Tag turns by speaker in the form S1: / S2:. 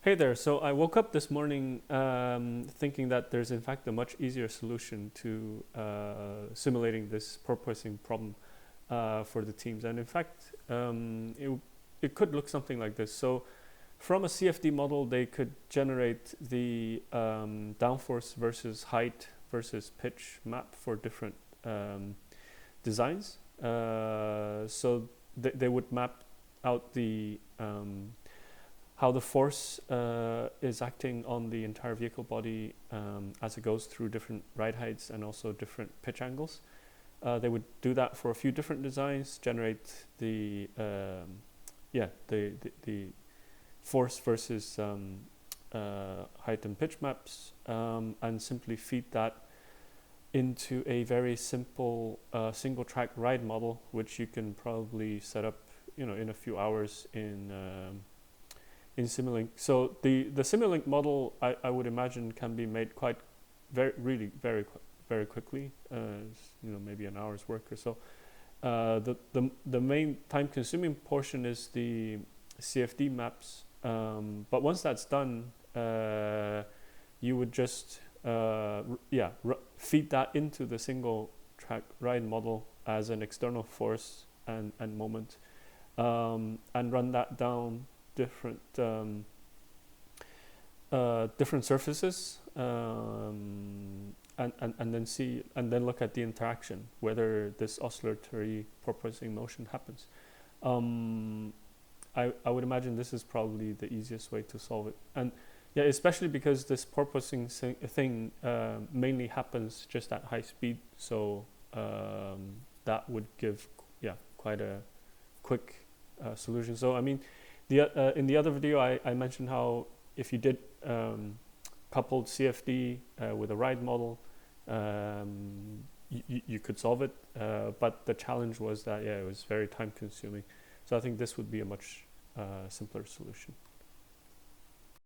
S1: Hey there. So I woke up this morning thinking that there's in fact a much easier solution to simulating this porpoising problem for the teams. And in fact, it could look something like this. So from a CFD model, they could generate the downforce versus height versus pitch map for different designs. They would map out the how the force is acting on the entire vehicle body as it goes through different ride heights and also different pitch angles. They would do that for a few different designs, generate the force versus height and pitch maps, and simply feed that into a very simple single track ride model, which you can probably set up, in a few hours in Simulink. So the Simulink model, I would imagine, can be made quite very quickly. Maybe an hour's work or so. The main time consuming portion is the CFD maps. But once that's done, you would just feed that into the single track ride model as an external force and moment, and run that down different surfaces, and then look at the interaction, whether this oscillatory porpoising motion happens. I would imagine this is probably the easiest way to solve it, and especially because this porpoising thing mainly happens just at high speed, so that would give quite a quick solution. So I mean, in the other video, I mentioned how if you did coupled CFD with a ride model, you could solve it, but the challenge was that it was very time consuming. So I think this would be a much simpler solution.